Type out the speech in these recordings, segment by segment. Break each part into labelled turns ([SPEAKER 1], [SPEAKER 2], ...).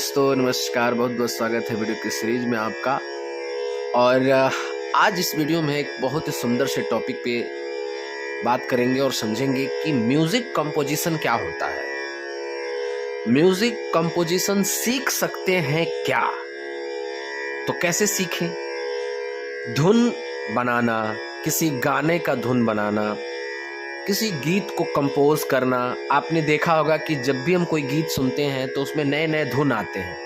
[SPEAKER 1] दोस्तों नमस्कार, बहुत बहुत स्वागत है वीडियो की सीरीज में आपका। और आज इस वीडियो में एक बहुत ही सुंदर से टॉपिक पे बात करेंगे और समझेंगे कि म्यूजिक कंपोजिशन क्या होता है। म्यूजिक कंपोजिशन सीख सकते हैं क्या? तो कैसे सीखें? धुन बनाना, किसी गाने का धुन बनाना, किसी गीत को कंपोज करना। आपने देखा होगा कि जब भी हम कोई गीत सुनते हैं तो उसमें नए नए धुन आते हैं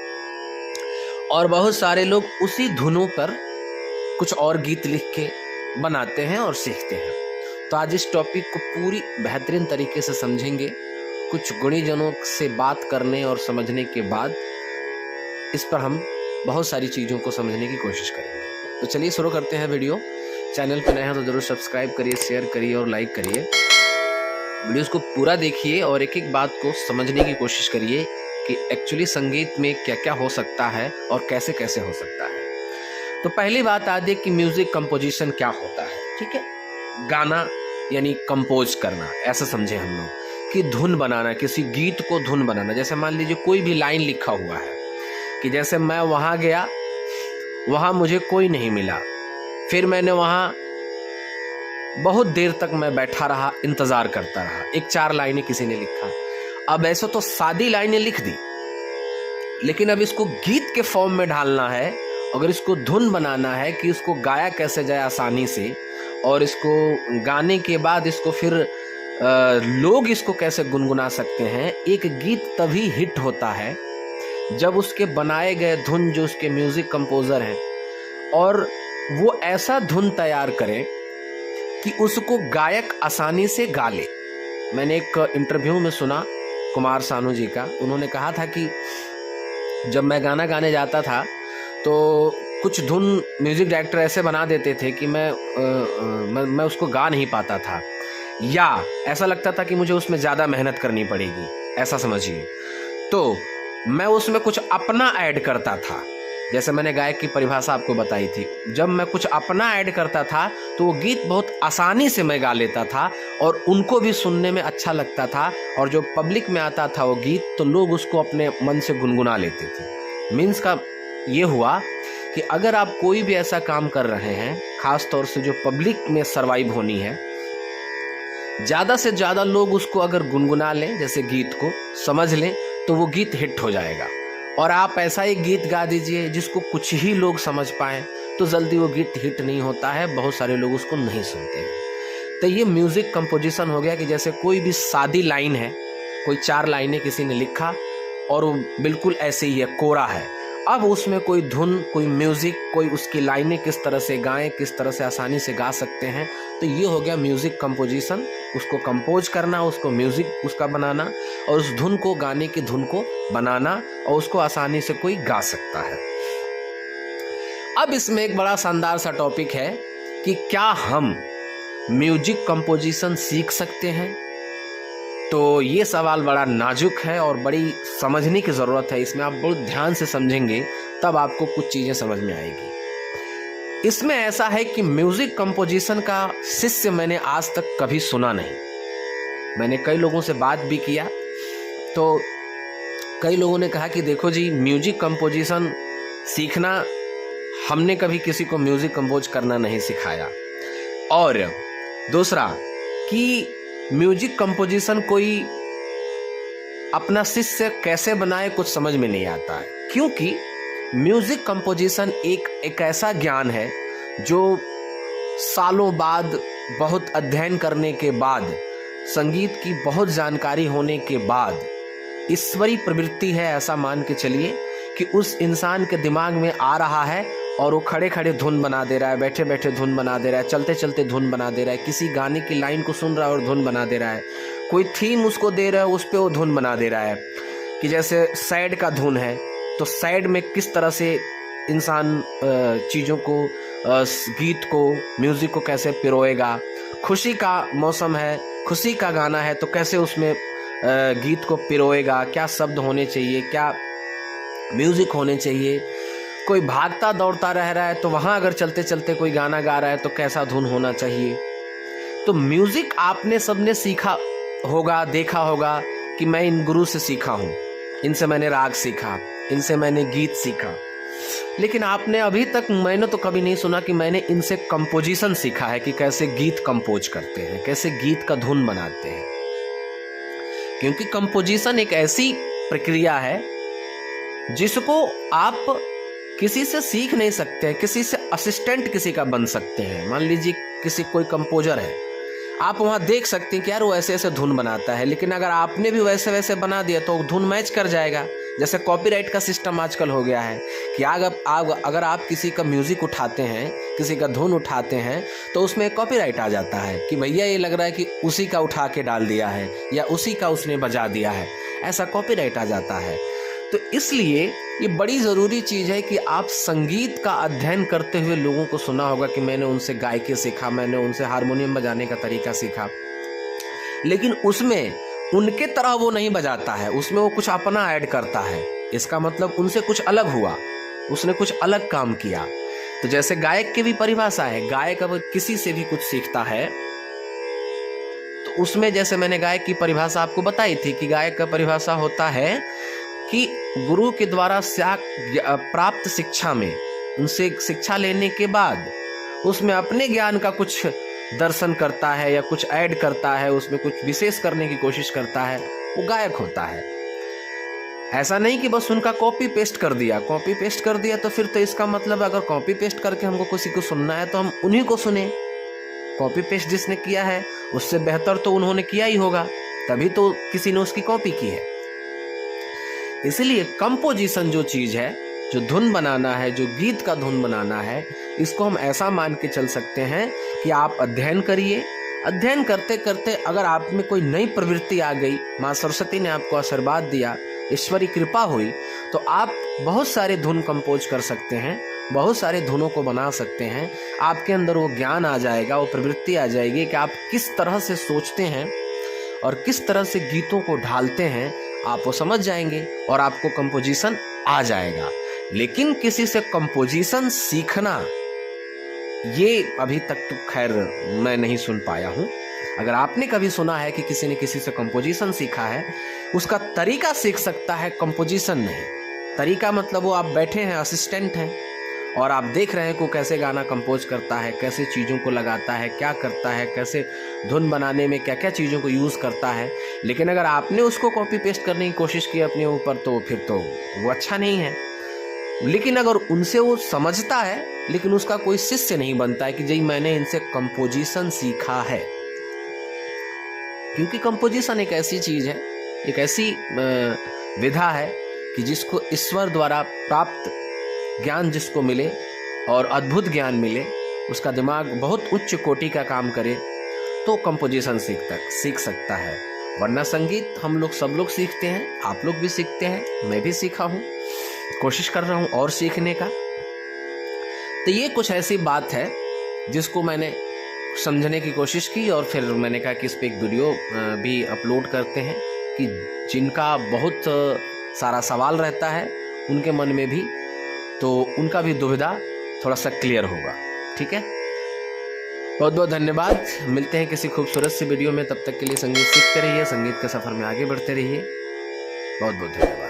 [SPEAKER 1] और बहुत सारे लोग उसी धुनों पर कुछ और गीत लिख के बनाते हैं और सीखते हैं। तो आज इस टॉपिक को पूरी बेहतरीन तरीके से समझेंगे। कुछ गुणीजनों से बात करने और समझने के बाद इस पर हम बहुत सारी चीज़ों को समझने की कोशिश करेंगे। तो चलिए शुरू करते हैं वीडियो। चैनल पर नए हैं तो ज़रूर सब्सक्राइब करिए, शेयर करिए और लाइक करिए। वीडियोस को पूरा देखिए और एक एक बात को समझने की कोशिश करिए कि एक्चुअली संगीत में क्या क्या हो सकता है और कैसे कैसे हो सकता है। तो पहली बात आ जाए कि म्यूजिक कंपोजिशन क्या होता है। ठीक है, गाना यानी कंपोज करना, ऐसा समझे हम लोग कि धुन बनाना, किसी गीत को धुन बनाना। जैसे मान लीजिए कोई भी लाइन लिखा हुआ है कि जैसे मैं वहाँ गया, वहाँ मुझे कोई नहीं मिला, फिर मैंने वहाँ बहुत देर तक मैं बैठा रहा, इंतजार करता रहा। एक 4 लाइनें किसी ने लिखा। अब ऐसे तो सादी लाइनें लिख दी, लेकिन अब इसको गीत के फॉर्म में ढालना है। अगर इसको धुन बनाना है कि इसको गाया कैसे जाए आसानी से, और इसको गाने के बाद इसको फिर लोग इसको कैसे गुनगुना सकते हैं। एक गीत तभी हिट होता है जब उसके बनाए गए धुन, जो उसके म्यूजिक कंपोजर हैं, और वो ऐसा धुन तैयार करें कि उसको गायक आसानी से गा ले। मैंने एक इंटरव्यू में सुना कुमार सानू जी का। उन्होंने कहा था कि जब मैं गाना गाने जाता था तो कुछ धुन म्यूजिक डायरेक्टर ऐसे बना देते थे कि मैं उसको गा नहीं पाता था, या ऐसा लगता था कि मुझे उसमें ज़्यादा मेहनत करनी पड़ेगी, ऐसा समझिए। तो मैं उसमें कुछ अपना ऐड करता था। जैसे मैंने गायक की परिभाषा आपको बताई थी, जब मैं कुछ अपना ऐड करता था तो वो गीत बहुत आसानी से मैं गा लेता था और उनको भी सुनने में अच्छा लगता था, और जो पब्लिक में आता था वो गीत तो लोग उसको अपने मन से गुनगुना लेते थे। मीन्स का ये हुआ कि अगर आप कोई भी ऐसा काम कर रहे हैं, खास तौर से जो पब्लिक में सर्वाइव होनी है, ज़्यादा से ज़्यादा लोग उसको अगर गुनगुना लें, जैसे गीत को समझ लें, तो वो गीत हिट हो जाएगा। और आप ऐसा एक गीत गा दीजिए जिसको कुछ ही लोग समझ पाएँ, तो जल्दी वो गीत हिट नहीं होता है, बहुत सारे लोग उसको नहीं सुनते हैं। तो ये म्यूज़िक कंपोजिशन हो गया कि जैसे कोई भी सादी लाइन है, कोई 4 लाइनें किसी ने लिखा और वो बिल्कुल ऐसे ही है, कोरा है। अब उसमें कोई धुन, कोई म्यूज़िक, कोई उसकी लाइनें किस तरह से गाएं, किस तरह से आसानी से गा सकते हैं, तो ये हो गया म्यूज़िक कंपोजिशन। उसको कंपोज करना, उसको म्यूज़िक उसका बनाना, और उस धुन को, गाने की धुन को बनाना, और उसको आसानी से कोई गा सकता है। अब इसमें एक बड़ा शानदार सा टॉपिक है कि क्या हम म्यूजिक कंपोजिशन सीख सकते हैं? तो ये सवाल बड़ा नाजुक है और बड़ी समझने की ज़रूरत है। इसमें आप बहुत ध्यान से समझेंगे तब आपको कुछ चीज़ें समझ में आएगी। इसमें ऐसा है कि म्यूजिक कंपोजिशन का शिष्य मैंने आज तक कभी सुना नहीं। मैंने कई लोगों से बात भी किया, तो कई लोगों ने कहा कि देखो जी, म्यूजिक कंपोजिशन सीखना, हमने कभी किसी को म्यूजिक कंपोज करना नहीं सिखाया। और दूसरा कि म्यूजिक कंपोजिशन कोई अपना शिष्य कैसे बनाए, कुछ समझ में नहीं आता है। क्योंकि म्यूजिक कंपोजिशन एक ऐसा ज्ञान है जो सालों बाद, बहुत अध्ययन करने के बाद, संगीत की बहुत जानकारी होने के बाद ईश्वरी प्रवृत्ति है, ऐसा मान के चलिए कि उस इंसान के दिमाग में आ रहा है और वो खड़े खड़े धुन बना दे रहा है, बैठे बैठे धुन बना दे रहा है, चलते चलते धुन बना दे रहा है, किसी गाने की लाइन को सुन रहा है और धुन बना दे रहा है, कोई थीम उसको दे रहा है, उस पर वो धुन बना दे रहा है। कि जैसे सैड का धुन है तो सैड में किस तरह से इंसान चीज़ों को, गीत को, म्यूज़िक को कैसे पिरोएगा। खुशी का मौसम है, खुशी का गाना है, तो कैसे उसमें गीत को पिरोएगा, क्या शब्द होने चाहिए, क्या म्यूज़िक होने चाहिए। कोई भागता दौड़ता रह रहा है तो वहाँ अगर चलते चलते कोई गाना गा रहा है तो कैसा धुन होना चाहिए। तो म्यूज़िक आपने सबने सीखा होगा, देखा होगा कि मैं इन गुरु से सीखा हूँ, इनसे मैंने राग सीखा, इनसे मैंने गीत सीखा, लेकिन आपने अभी तक, मैंने तो कभी नहीं सुना कि मैंने इनसे कंपोजिशन सीखा है कि कैसे गीत कंपोज करते हैं, कैसे गीत का धुन बनाते हैं। क्योंकि कंपोजिशन एक ऐसी प्रक्रिया है जिसको आप किसी से सीख नहीं सकते हैं, किसी से असिस्टेंट किसी का बन सकते हैं। मान लीजिए किसी कोई कंपोजर है, आप वहाँ देख सकते हैं कि यार वो ऐसे ऐसे धुन बनाता है, लेकिन अगर आपने भी वैसे वैसे बना दिया तो धुन मैच कर जाएगा। जैसे कॉपीराइट का सिस्टम आजकल हो गया है कि अगर आप किसी का म्यूज़िक उठाते हैं, किसी का धुन उठाते हैं, तो उसमें कॉपीराइट आ जाता है कि भैया ये लग रहा है कि उसी का उठा के डाल दिया है या उसी का उसने बजा दिया है, ऐसा कॉपीराइट आ जाता है। तो इसलिए ये बड़ी ज़रूरी चीज़ है कि आप संगीत का अध्ययन करते हुए, लोगों को सुना होगा कि मैंने उनसे गायकी सीखा, मैंने उनसे हारमोनियम बजाने का तरीका सीखा, लेकिन उसमें उनके तरह वो नहीं बजाता है, उसमें वो कुछ अपना ऐड करता है। इसका मतलब उनसे कुछ अलग हुआ, उसने कुछ अलग काम किया। तो जैसे गायक की भी परिभाषा है, गायक अब किसी से भी कुछ सीखता है तो उसमें, जैसे मैंने गायक की परिभाषा आपको बताई थी कि गायक का परिभाषा होता है कि गुरु के द्वारा प्राप्त शिक्षा में, उनसे शिक्षा लेने के बाद उसमें अपने ज्ञान का कुछ दर्शन करता है या कुछ ऐड करता है, उसमें कुछ विशेष करने की कोशिश करता है, वो गायक होता है। ऐसा नहीं कि बस उनका कॉपी पेस्ट कर दिया, कॉपी पेस्ट कर दिया तो फिर तो इसका मतलब अगर कॉपी पेस्ट करके हमको किसी को सुनना है तो हम उन्हीं को सुने। कॉपी पेस्ट जिसने किया है उससे बेहतर तो उन्होंने किया ही होगा, तभी तो किसी ने उसकी कॉपी की है। इसलिए कंपोजिशन जो चीज़ है, जो धुन बनाना है, जो गीत का धुन बनाना है, इसको हम ऐसा मान के चल सकते हैं कि आप अध्ययन करिए। अध्ययन करते करते अगर आप में कोई नई प्रवृत्ति आ गई, माँ सरस्वती ने आपको आशीर्वाद दिया, ईश्वरी कृपा हुई, तो आप बहुत सारे धुन कंपोज कर सकते हैं, बहुत सारे धुनों को बना सकते हैं। आपके अंदर वो ज्ञान आ जाएगा, वो प्रवृत्ति आ जाएगी कि आप किस तरह से सोचते हैं और किस तरह से गीतों को ढालते हैं, आप वो समझ जाएंगे और आपको कंपोजिशन आ जाएगा। लेकिन किसी से कंपोजिशन सीखना, ये अभी तक तो खैर मैं नहीं सुन पाया हूँ। अगर आपने कभी सुना है कि किसी ने किसी से कंपोजिशन सीखा है, उसका तरीका सीख सकता है, कंपोजिशन नहीं। तरीका मतलब वो आप बैठे हैं, असिस्टेंट हैं, और आप देख रहे हैं कि वो कैसे गाना कंपोज करता है, कैसे चीज़ों को लगाता है, क्या करता है, कैसे धुन बनाने में क्या क्या चीज़ों को यूज़ करता है। लेकिन अगर आपने उसको कॉपी पेस्ट करने की कोशिश की अपने ऊपर, तो फिर तो वो अच्छा नहीं है। लेकिन अगर उनसे वो समझता है, लेकिन उसका कोई शिष्य नहीं बनता है कि जी मैंने इनसे कंपोजिशन सीखा है। क्योंकि कंपोजिशन एक ऐसी चीज़ है, एक ऐसी विधा है कि जिसको ईश्वर द्वारा प्राप्त ज्ञान जिसको मिले और अद्भुत ज्ञान मिले, उसका दिमाग बहुत उच्च कोटि का काम करे, तो कंपोजिशन सीख सकता है। वरना संगीत हम लोग सब लोग सीखते हैं, आप लोग भी सीखते हैं, मैं भी सीखा हूँ, कोशिश कर रहा हूँ और सीखने का। तो ये कुछ ऐसी बात है जिसको मैंने समझने की कोशिश की, और फिर मैंने कहा कि इस पर एक वीडियो भी अपलोड करते हैं कि जिनका बहुत सारा सवाल रहता है उनके मन में भी, तो उनका भी दुविधा थोड़ा सा क्लियर होगा। ठीक है, बहुत बहुत धन्यवाद। मिलते हैं किसी खूबसूरत सी वीडियो में, तब तक के लिए संगीत सीखते रहिए, संगीत के सफ़र में आगे बढ़ते रहिए। बहुत बहुत धन्यवाद।